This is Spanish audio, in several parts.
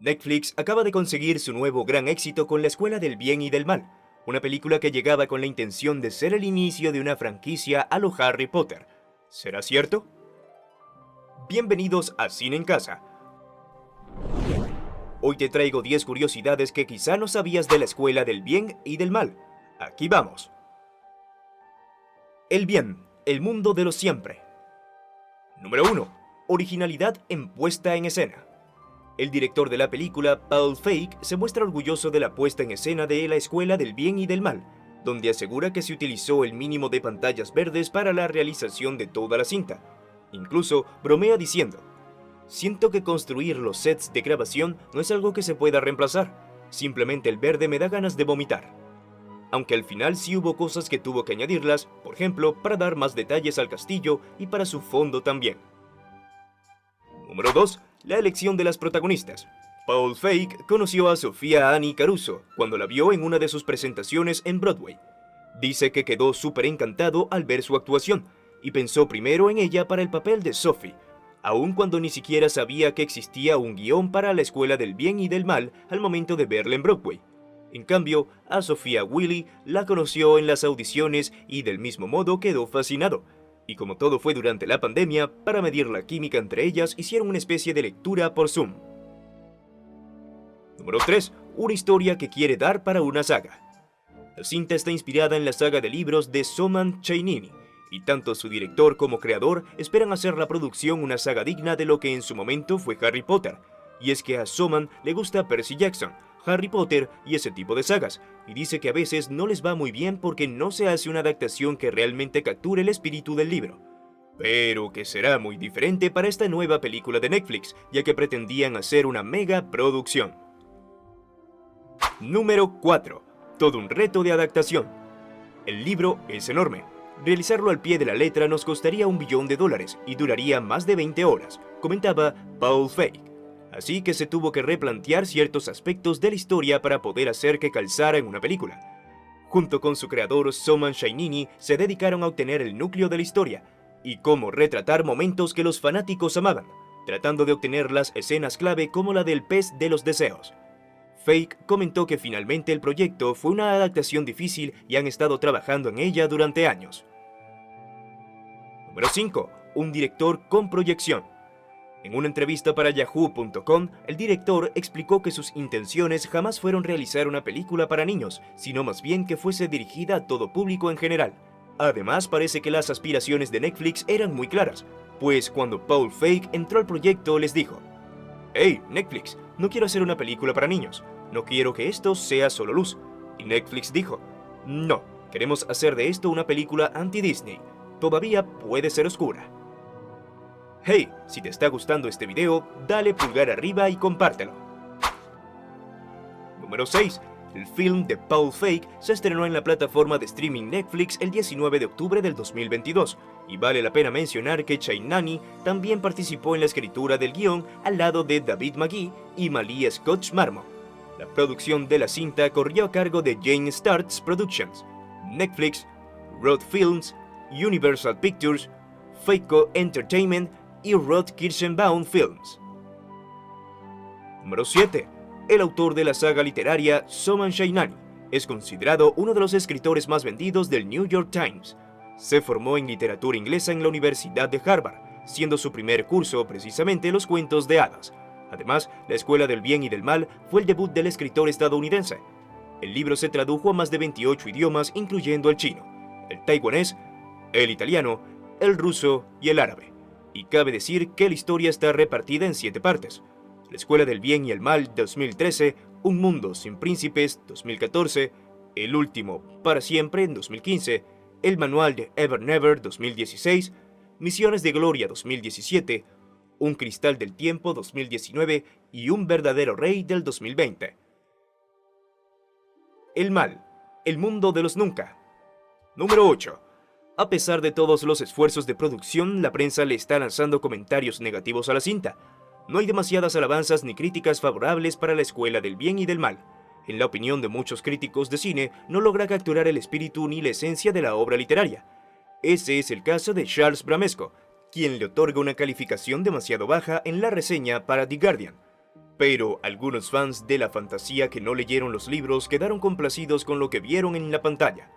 Netflix acaba de conseguir su nuevo gran éxito con La Escuela del Bien y del Mal, una película que llegaba con la intención de ser el inicio de una franquicia a lo Harry Potter. ¿Será cierto? Bienvenidos a Cine en Casa. Hoy te traigo 10 curiosidades que quizá no sabías de La Escuela del Bien y del Mal. Aquí vamos. El bien, el mundo de lo siempre. Número 1. Originalidad en puesta en escena. El director de la película, Paul Feig, se muestra orgulloso de la puesta en escena de La Escuela del Bien y del Mal, donde asegura que se utilizó el mínimo de pantallas verdes para la realización de toda la cinta. Incluso bromea diciendo: "Siento que construir los sets de grabación no es algo que se pueda reemplazar, simplemente el verde me da ganas de vomitar". Aunque al final sí hubo cosas que tuvo que añadirlas, por ejemplo, para dar más detalles al castillo y para su fondo también. Número 2. La elección de las protagonistas. Paul Feig conoció a Sofía Annie Caruso cuando la vio en una de sus presentaciones en Broadway. Dice que quedó súper encantado al ver su actuación y pensó primero en ella para el papel de Sophie, aun cuando ni siquiera sabía que existía un guión para La Escuela del Bien y del Mal al momento de verla en Broadway. En cambio, a Sofía Willy la conoció en las audiciones y del mismo modo quedó fascinado. Y como todo fue durante la pandemia, para medir la química entre ellas hicieron una especie de lectura por Zoom. Número 3. Una historia que quiere dar para una saga. La cinta está inspirada en la saga de libros de Soman Chainini, y tanto su director como creador esperan hacer la producción una saga digna de lo que en su momento fue Harry Potter. Y es que a Soman le gusta Percy Jackson, Harry Potter y ese tipo de sagas, y dice que a veces no les va muy bien porque no se hace una adaptación que realmente capture el espíritu del libro. Pero que será muy diferente para esta nueva película de Netflix, ya que pretendían hacer una mega producción. Número 4. Todo un reto de adaptación. El libro es enorme. Realizarlo al pie de la letra nos costaría $1 billón y duraría más de 20 horas, comentaba Paul Feig. Así que se tuvo que replantear ciertos aspectos de la historia para poder hacer que calzara en una película. Junto con su creador Soman Chainini se dedicaron a obtener el núcleo de la historia y cómo retratar momentos que los fanáticos amaban, tratando de obtener las escenas clave como la del pez de los deseos. Feig comentó que finalmente el proyecto fue una adaptación difícil y han estado trabajando en ella durante años. Número 5. Un director con proyección. En una entrevista para Yahoo.com, el director explicó que sus intenciones jamás fueron realizar una película para niños, sino más bien que fuese dirigida a todo público en general. Además, parece que las aspiraciones de Netflix eran muy claras, pues cuando Paul Feig entró al proyecto les dijo: "Hey, Netflix, no quiero hacer una película para niños, no quiero que esto sea solo luz". Y Netflix dijo: "No, queremos hacer de esto una película anti-Disney, todavía puede ser oscura". Hey, si te está gustando este video, dale pulgar arriba y compártelo. Número 6. El film de Paul Feig se estrenó en la plataforma de streaming Netflix el 19 de octubre del 2022, y vale la pena mencionar que Chainani también participó en la escritura del guión al lado de David McGee y Malia Scott Marmo. La producción de la cinta corrió a cargo de Jane Starts Productions, Netflix, Rod Films, Universal Pictures, Feiko Entertainment y Rod Kirschenbaum Films. Número 7. El autor de la saga literaria Soman Chainani es considerado uno de los escritores más vendidos del New York Times. Se formó en literatura inglesa en la Universidad de Harvard, siendo su primer curso precisamente los cuentos de hadas. Además, La Escuela del Bien y del Mal fue el debut del escritor estadounidense. El libro se tradujo a más de 28 idiomas, incluyendo el chino, el taiwanés, el italiano, el ruso y el árabe. Y cabe decir que la historia está repartida en 7 partes. La Escuela del Bien y el Mal 2013, Un Mundo Sin Príncipes 2014, El Último para Siempre en 2015, El Manual de Ever Never 2016, Misiones de Gloria 2017, Un Cristal del Tiempo 2019 y Un Verdadero Rey del 2020. El Mal, el mundo de los nunca. Número 8. A pesar de todos los esfuerzos de producción, la prensa le está lanzando comentarios negativos a la cinta. No hay demasiadas alabanzas ni críticas favorables para La Escuela del Bien y del Mal. En la opinión de muchos críticos de cine, no logra capturar el espíritu ni la esencia de la obra literaria. Ese es el caso de Charles Bramesco, quien le otorga una calificación demasiado baja en la reseña para The Guardian. pero algunos fans de la fantasía que no leyeron los libros quedaron complacidos con lo que vieron en la pantalla.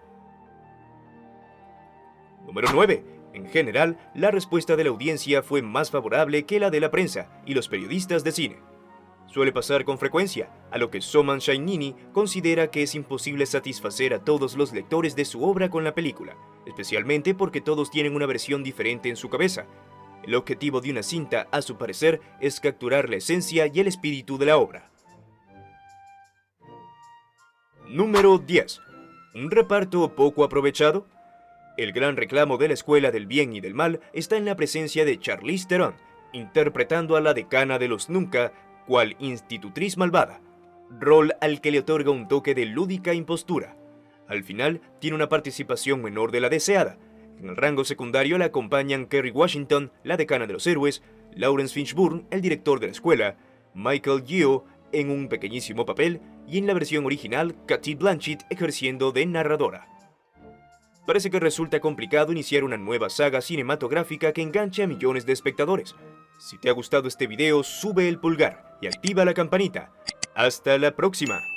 Número 9. En general, la respuesta de la audiencia fue más favorable que la de la prensa y los periodistas de cine. Suele pasar con frecuencia, a lo que Soman Shainini considera que es imposible satisfacer a todos los lectores de su obra con la película, especialmente porque todos tienen una versión diferente en su cabeza. El objetivo de una cinta, a su parecer, es capturar la esencia y el espíritu de la obra. Número 10. ¿Un reparto poco aprovechado? El gran reclamo de la Escuela del Bien y del Mal está en la presencia de Charlize Theron, interpretando a la decana de los Nunca, cual institutriz malvada, rol al que le otorga un toque de lúdica impostura. Al final, tiene una participación menor de la deseada. En el rango secundario la acompañan Kerry Washington, la decana de los héroes, Lawrence Fishburne, el director de la escuela, Michael Yeoh en un pequeñísimo papel y en la versión original Cate Blanchett ejerciendo de narradora. Parece que resulta complicado iniciar una nueva saga cinematográfica que enganche a millones de espectadores. Si te ha gustado este video, sube el pulgar y activa la campanita. ¡Hasta la próxima!